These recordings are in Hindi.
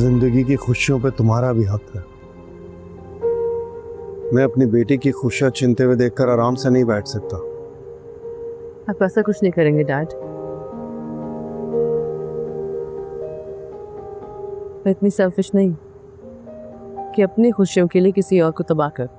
जिंदगी की खुशियों पे तुम्हारा भी हक है। मैं अपनी बेटी की खुशियां छीनते हुए देखकर आराम से नहीं बैठ सकता। आप ऐसा कुछ नहीं करेंगे डैड। मैं इतनी सेल्फिश नहीं कि अपनी खुशियों के लिए किसी और को तबाह कर।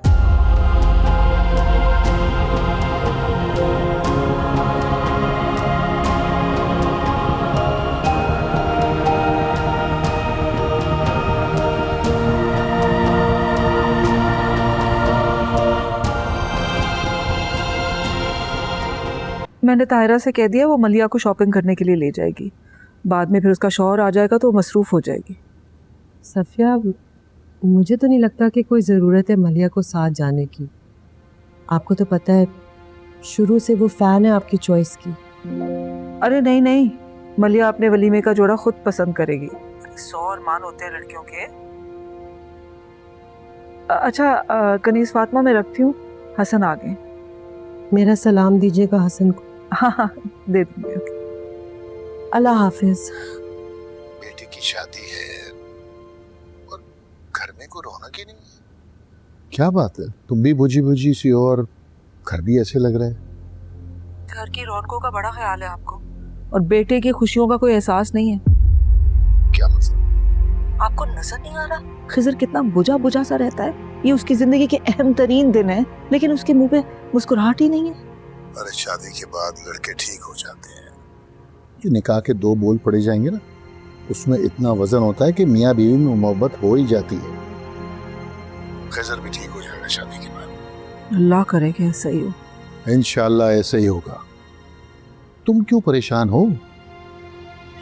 मैंने ताहिरा से कह दिया वो मलिया को शॉपिंग करने के लिए ले जाएगी। बाद में फिर उसका शौहर आ जाएगा तो वो मसरूफ़ हो जाएगी। सफिया, मुझे तो नहीं लगता कि कोई ज़रूरत है मलिया को साथ जाने की। आपको तो पता है शुरू से वो फ़ैन है आपकी चॉइस की। अरे नहीं नहीं, मलिया अपने वलीमे का जोड़ा खुद पसंद करेगी। 100 अरमान होते हैं लड़कियों के। अच्छा कनीज़ फातिमा, मैं रखती हूँ, हसन आ गए। मेरा सलाम दीजिएगा हसन को। हाँ हाँ दे दूँगी। अल्लाह हाफिज। बेटी की शादी है और घर में कोई रौनक ही नहीं है। क्या बात है, तुम भी बुझी बुझी सी हो और घर भी ऐसे लग रहा है। घर की रौनकों का बड़ा ख्याल है आपको, और बेटे की खुशियों का कोई एहसास नहीं है। क्या मतलब? आपको नजर नहीं आ रहा खिजर कितना बुझा बुझा सा रहता है? ये उसकी जिंदगी के अहम तरीन दिन है, लेकिन उसके मुंह पे मुस्कुराहट ही नहीं है। अरे शादी के बाद लड़के ठीक हो जाते हैं। ये निकाह के 2 बोल पड़े जाएंगे ना, उसमें इतना वजन होता है कि मियाँ बीवी में मोहब्बत हो ही जाती है। खिजर भी ठीक हो जाएगा शादी के बाद। अल्लाह करे कि ऐसा ही हो। इंशाल्लाह ऐसे ही होगा। तुम क्यों परेशान हो?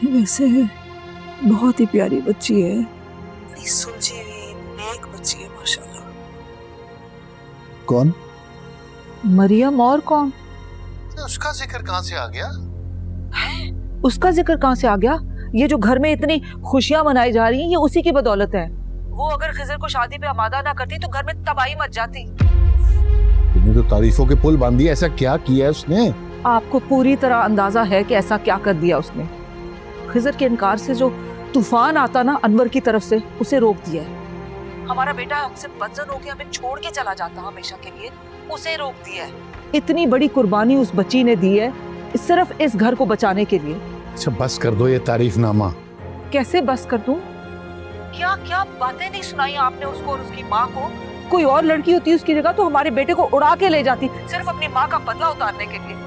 वैसे है, बहुत ही प्यारी बच्ची है, बड़ी सुलझी हुई नेक बच्ची है माशाल्लाह। कौन? मरियम। और कौन? उसका जिक्र कहाँ से आ गया? है? उसका जिक्र कहाँ से आ गया? ये जो घर में इतनी खुशियां मनाई जा रही हैं ये उसी की बदौलत है। वो अगर खिजर को शादी पे आमादा ना करती तो घर में तबाही मच जाती। तुमने तो तारीफों के पुल बांध दिए। ऐसा क्या किया है उसने? आपको पूरी तरह अंदाजा है कि ऐसा क्या कर दिया उसने। खिजर के इनकार से जो तूफान आता ना अनवर की तरफ से, उसे रोक दिया है। हमारा बेटा हमसे बदजन होकर हमें छोड़ के चला जाता हमेशा के लिए, उसे रोक दिया है। इतनी बड़ी कुर्बानी उस बच्ची ने दी है सिर्फ इस घर को बचाने के लिए। अच्छा बस कर दो ये तारीफनामा। कैसे बस कर दूं? क्या क्या बातें नहीं सुनाई आपने उसको और उसकी माँ को। कोई और लड़की होती उसकी जगह तो हमारे बेटे को उड़ा के ले जाती सिर्फ अपनी माँ का बदला उतारने के लिए,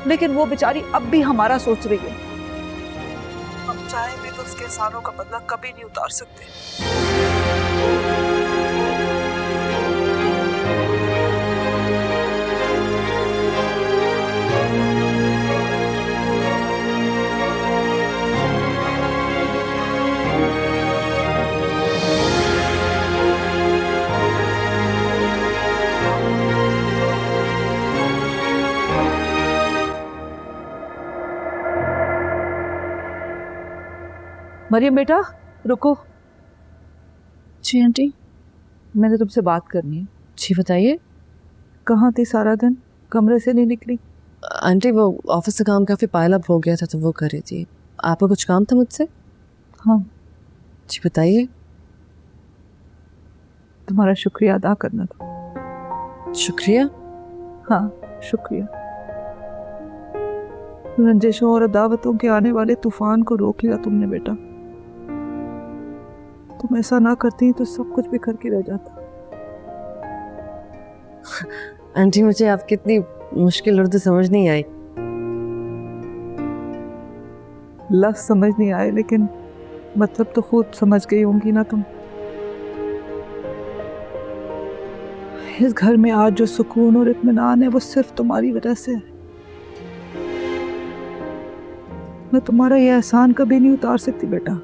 लेकिन वो बेचारी अब भी हमारा सोच रही है। हम चाहे भी तो उसके एहसानों का बदला कभी नहीं उतार सकते। मरियम बेटा रुको। जी आंटी, मैंने तुमसे बात करनी है। जी बताइए। कहाँ थी सारा दिन? कमरे से नहीं निकली? आंटी वो ऑफिस से काम काफ़ी पाइल अप हो गया था तो वो कर रही थी। आपको कुछ काम था मुझसे? हाँ। जी बताइए। तुम्हारा शुक्रिया अदा करना था। शुक्रिया? हाँ शुक्रिया। रंजिशों और अदावतों के आने वाले तूफान को रोक लिया तुमने बेटा। तुम ऐसा ना करती तो सब कुछ बिखर के रह जाता। आंटी मुझे आपकी इतनी मुश्किल उर्दू समझ नहीं आई। लफ्ज़ समझ नहीं आए लेकिन मतलब तो खुद समझ गई होंगी ना तुम। इस घर में आज जो सुकून और इत्मीनान है वो सिर्फ तुम्हारी वजह से है। मैं तुम्हारा ये एहसान कभी नहीं उतार सकती बेटा।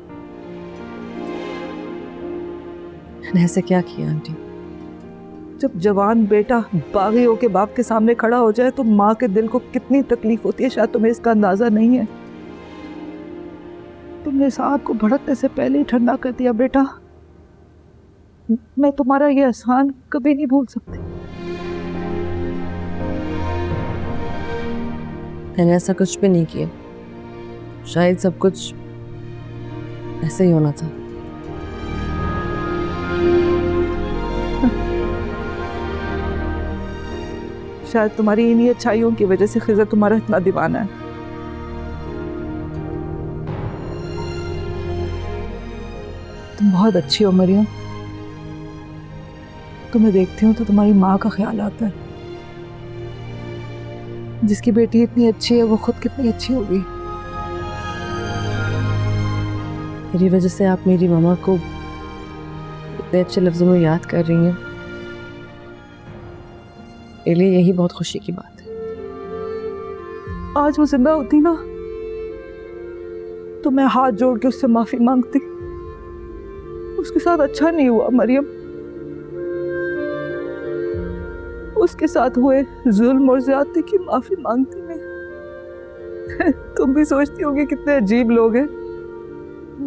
मैंने ऐसे क्या किया आंटी? जब जवान बेटा बागी होके बाप के सामने खड़ा हो जाए तो माँ के दिल को कितनी तकलीफ होती है, शायद तुम्हें इसका अंदाजा नहीं है। तुमने साहब को भड़कने से पहले ही ठंडा कर दिया बेटा। मैं तुम्हारा ये एहसान कभी नहीं भूल सकती। मैंने ऐसा कुछ भी नहीं किया। शायद सब कुछ ऐसे ही होना था। शायद तुम्हारी इन्हीं अच्छाइयों की वजह से खिजर तुम्हारा इतना दीवाना है। तुम बहुत अच्छी हो मरियम, तुम्हें देखती हूँ तो तुम्हारी माँ का ख्याल आता है। जिसकी बेटी इतनी अच्छी है वो खुद कितनी अच्छी होगी। मेरी वजह से आप मेरी मामा को इतने अच्छे लफ्जों में याद कर रही हैं, मेरे लिए यही बहुत खुशी की बात है। आज वो जिंदा होती ना तो मैं हाथ जोड़ के उससे माफी मांगती। उसके साथ अच्छा नहीं हुआ मरियम, उसके साथ हुए जुल्म और ज्यादती की माफी मांगती मैं। तुम भी सोचती होगी कितने अजीब लोग हैं,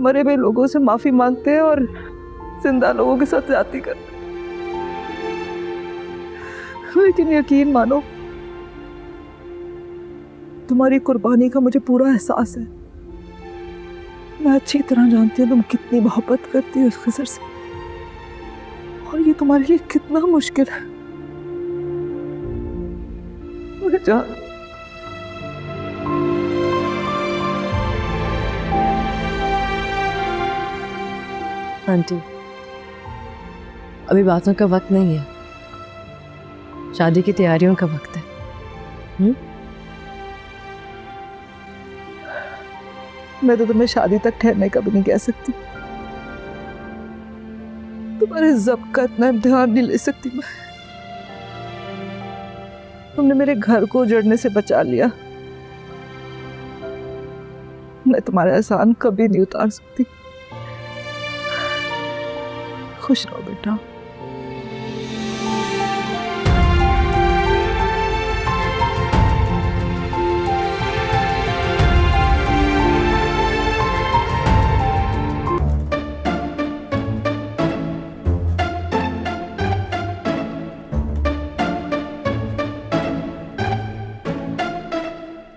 मरे हुए लोगों से माफी मांगते हैं और जिंदा लोगों के साथ ज्यादती करते। लेकिन यकीन मानो, तुम्हारी कुर्बानी का मुझे पूरा एहसास है। मैं अच्छी तरह जानती हूँ तुम कितनी मोहब्बत करती हो उस खिजर से, और ये तुम्हारे लिए कितना मुश्किल है। मैं जान आंटी, अभी बातों का वक्त नहीं है, शादी की तैयारियों का वक्त है। मैं तो तुम्हें शादी तक ठहरने का भी नहीं कह सकती, तुम्हारे ज़ब्त का इतना इम्तिहान नहीं ले सकती मैं। तुमने मेरे घर को उजड़ने से बचा लिया, मैं तुम्हारा एहसान कभी नहीं उतार सकती। खुश रहो।